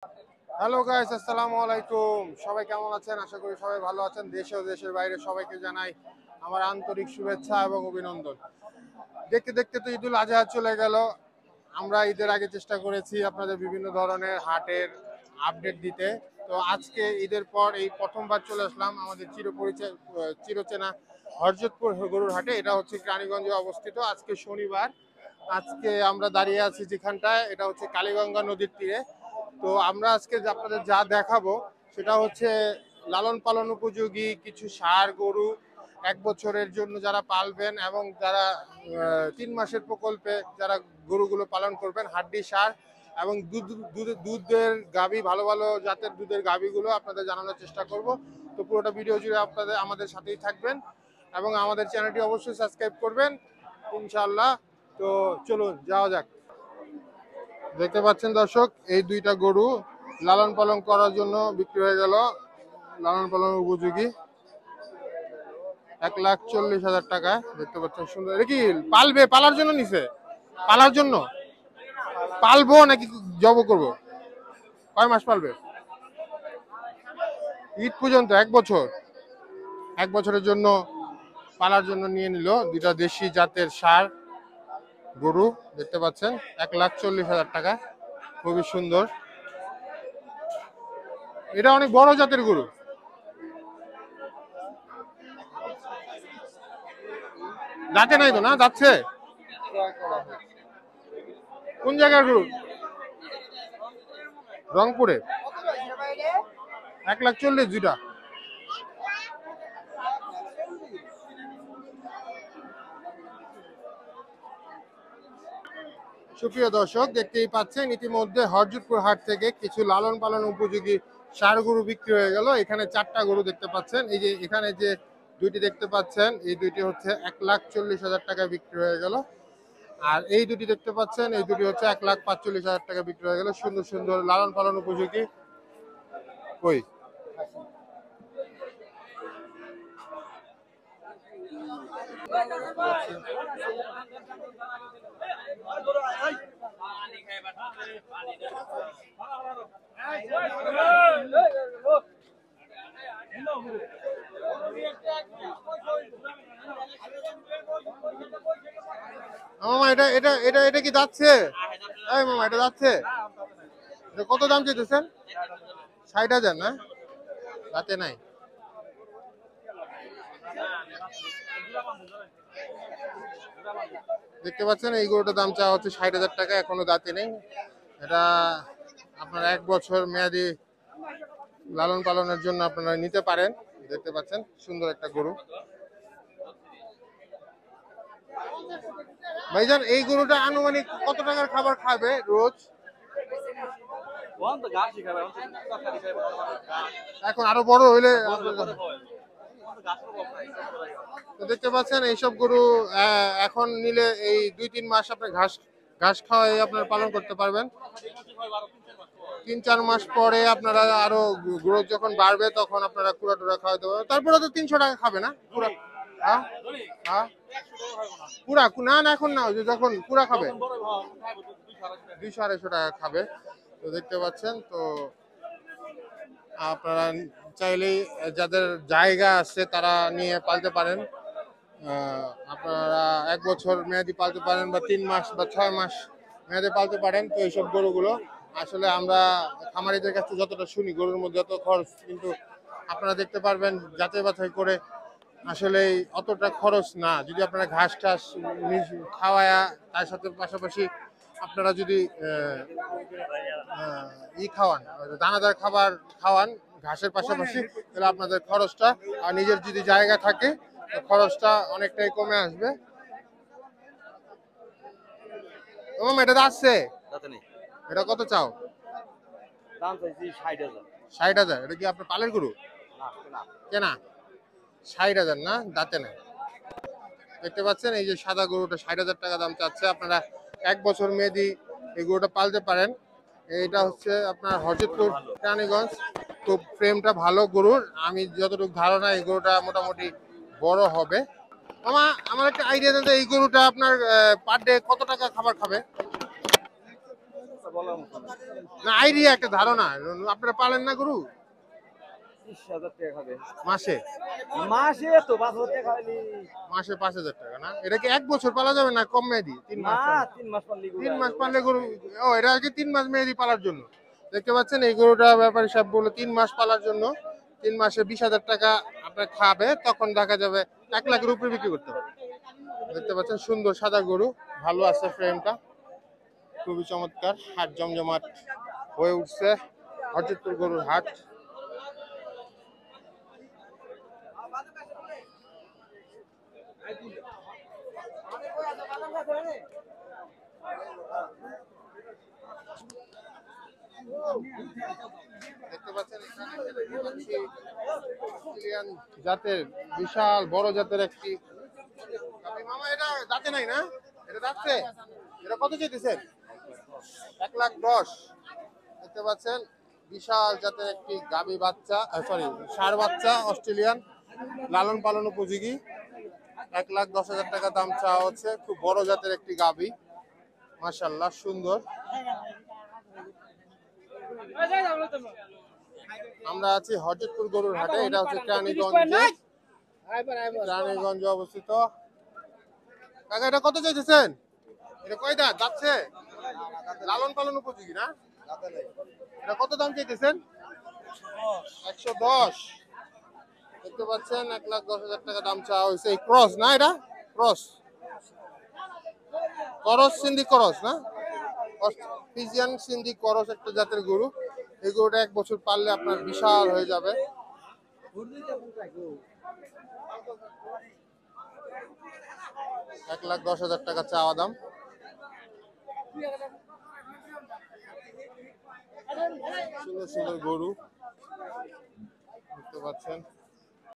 Hello guys, আসসালামু আলাইকুম। সবাই কেমন আছেন? আশা করি সবাই ভালো আছেন। দেশে ও দেশের বাইরে সবাইকে জানাই আমার আন্তরিক শুভেচ্ছা এবং অভিনন্দন। দেখতে দেখতে তো ঈদুল আজহা চলে গেল। আমরা ঈদের আগে চেষ্টা করেছি আপনাদের বিভিন্ন ধরনের হাটের আপডেট দিতে। তো আজকে ঈদের পর এই প্রথমবার চলে আসলাম আমাদের চিরচেনা হরজতপুর গরুর হাটে। এটা হচ্ছে রানীগঞ্জে অবস্থিত। আজকে শনিবার। আজকে আমরা দাঁড়িয়ে আছি যেখানটায়, এটা হচ্ছে কালীগঙ্গা নদীর তীরে। তো আমরা আজকে আপনাদের যা দেখাবো সেটা হচ্ছে লালন পালন উপযোগী কিছু ষাঁড় গরু, 1 বছরের জন্য যারা পালবেন এবং যারা 3 মাসের প্রকল্পে যারা গরুগুলো পালন করবেন, হাড্ডি ষাঁড় এবং দুধের গাভী, ভালো ভালো জাতের দুধের গাভীগুলো আপনাদের জানানোর চেষ্টা করব। তো পুরোটা ভিডিও জুড়ে আপনাদের আমাদের সাথেই থাকবেন এবং আমাদের চ্যানেলটি অবশ্যই সাবস্ক্রাইব করবেন ইনশাআল্লাহ। তো চলুন যাওয়া যাক। দেখতে পাচ্ছেন দর্শক, এই দুইটা গরু লালন পালন করার জন্য বিক্রি হয়ে গেল। লালন পালন উপযোগী 1,40,000 টাকা। দেখতে পাচ্ছেন সুন্দর। এটা কি পালার জন্য নিছে? পালার জন্য পালবো নাকি জব করব? কয় মাস পালবে? ঈদ পর্যন্ত 1 বছর। 1 বছরের জন্য পালার জন্য নিয়ে নিল দুইটা দেশি জাতের ষাঁড় গরু। দেখতে পাচ্ছেন 1,40,000 টাকা। খুবই সুন্দর। এটা অনেক বড় জাতের গরু। দাঁতে নাই তো? না যাচ্ছে। কোন জায়গার গরু? রংপুরে। 1,40,000 দুইটা। সুপ্রিয় দর্শক, দেখতেই পাচ্ছেন ইতিমধ্যে হরজতপুর হাট থেকে কিছু লালন পালন উপযোগী ষাঁড় গরু বিক্রি হয়ে গেল। এখানে 4টা গরু দেখতে পাচ্ছেন। এই যে এখানে যে দুইটি দেখতে পাচ্ছেন, এই দুইটি হচ্ছে 1,40,000 টাকায় বিক্রি হয়ে গেল। আর এই দুটি দেখতে পাচ্ছেন, এই দুটি হচ্ছে 1,45,000 টাকা বিক্রি হয়ে গেল। সুন্দর সুন্দর লালন পালন উপযোগী। কই মামা, এটা এটা এটা এটা কি যাচ্ছে? এই মামা, এটা যাচ্ছে? এটা কত দাম চাইতেছেন? 60,000 না? রাতে নাই। দেখতে পাচ্ছেন এই গরুটার দাম চাওয়া হচ্ছে 60,000 টাকা। এখনো দাঁতে নেই। এটা আপনার 1 বছর মেয়াদি লালন পালনের জন্য আপনারা নিতে পারেন। দেখতে পাচ্ছেন সুন্দর একটা গরু। ভাইজান, এই গরুটা আনুমানিক কত টাকার খাবার খাবে রোজ? এখন আরো বড় হইলে তো দেখতে পাচ্ছেন এইসব গরু এখন নিলে এই 2-3 মাস আপনার ঘাস ঘাস খাওয়াই আপনার পালন করতে পারবেন। 3-4 মাস পরে আপনারা আরো গ্রোথ যখন বাড়বে তখন আপনারা কুড়া টুড়া খাওয়াতে পারবেন। তারপরে তো 300 টাকা খাবে না পুরা? হ্যাঁ হ্যাঁ, পুরা না না, এখন না, যখন পুরা খাবে 200-250 টাকা খাবে। তো দেখতে পাচ্ছেন। তো আপনারা চাইলেই যাদের জায়গা আছে তারা নিয়ে পালতে পারেন। আপনারা 1 বছর মেয়াদি পালতে পারেন বা 3 মাস বা 6 মাস মেয়াদে পালতে পারেন। তো এইসব গরুগুলো আসলে আমরা খামারিদের কাছে যতটা শুনি গরুর মধ্যে যত খরচ, কিন্তু আপনারা দেখতে পারবেন যাচাই বাছাই করে আসলে অতটা খরচ না। যদি আপনারা ঘাস টাস খাওয়ায়া তার সাথে পাশাপাশি আপনারা যদি খাওয়ান, দানাদার খাবার খাওয়ান ঘাসের পাশাপাশি, তাহলে আপনাদের খরচটা, আর নিজের যদি জায়গা থাকে খরচটা অনেকটাই কমে আসবে। এটা আসছে? এটা কত চাও? দাম চাইছি 60,000। 60,000? এটা কি আপনার পালের গরু? কেনা? 60,000 না? দাঁতে নেই। দেখতে পাচ্ছেন এই যে সাদা গরুটা 60,000 টাকা দাম চাচ্ছে। আপনারা 1 বছর মেয়াদি এই গরুটা পালতে পারেন। এটা হচ্ছে আপনার হরজতপুর রানীগঞ্জ। তো ফ্রেমটা ভালো গরুর। আমি যতটুকু ধারণা এই গরুটা মোটামুটি বড় হবে। আমার একটা আইডিয়া দেন, এই গরুটা আপনার পার ডে কত টাকা খাবার খাবে? বলার মতো না। না আইডিয়া একটা ধারণা, আপনারা পালেন না গরু 30,000 টাকা খাবে মাসে? মাসে, তো 5,000 টাকা খাইলি মাসে 5,000 টাকা না? এটা কি 1 বছর পালা যাবে না কম মেয়াদি? 3 মাস না, চলে? 3 মাস পারলি 3 মাস পারলে গরু, ও এটা আর কি 3 মাস মেয়াদি পালার জন্য। দেখতে পাচ্ছেন এই গরুটা ব্যাপারী সাহেব বললো 3 মাস পালার জন্য, 3 মাসে 20,000 টাকা আপনার খাবে, তখন দেখা যাবে 1 লাখের উপরে বিক্রি করতে হবে। দেখতে পাচ্ছেন সুন্দর সাদা গরু, ভালো আছে ফ্রেমটা, খুবই চমৎকার। হাট জমজমাট হয়ে উঠছে হরজতপুর গরুর হাট। দেখতে পাচ্ছেন এখানে একটা দেখতে পাচ্ছি অস্ট্রেলিয়ান জাতের বিশাল বড় জাতের একটি গাভী। মামা এটা দাঁতে নাই না? এটা দাঁতছে? এটা কত চাইতেছেন? 1,10,000। দেখতে পাচ্ছেন বিশাল জাতের একটি গাভী বাচ্চা, সরি ষাঁড় বাচ্চা অস্ট্রেলিয়ান, লালন পালন উপযোগী। 1,10,000 টাকা দাম চাওয়া হচ্ছে। খুব বড় জাতের একটি গাভী, মাশাআল্লাহ সুন্দর। আমরা আছি হরজতপুর গরুর হাটে, এটা হচ্ছে রানীগঞ্জে অবস্থিত। কাকা এটা কত চাইতেছেন? এটা কয় দাঁত যাচ্ছে? লালন পালন উপযোগী না? এটা কত দাম চাইতেছেন? 110। দেখতে পাচ্ছেন 1,10,000 টাকা দাম চাওয়া হয়েছে। এই ক্রস না, এটা ক্রস, করস সিন্ধি করস না, ফিজিয়ান সিন্ধি করস একটা জাতের গরু। এই গরুটা 1 বছর পাললে আপনার বিশাল হয়ে যাবে। 1,10,000 টাকা চাওয়া দাম। সুন্দর সুন্দর গরু দেখতে পাচ্ছেন।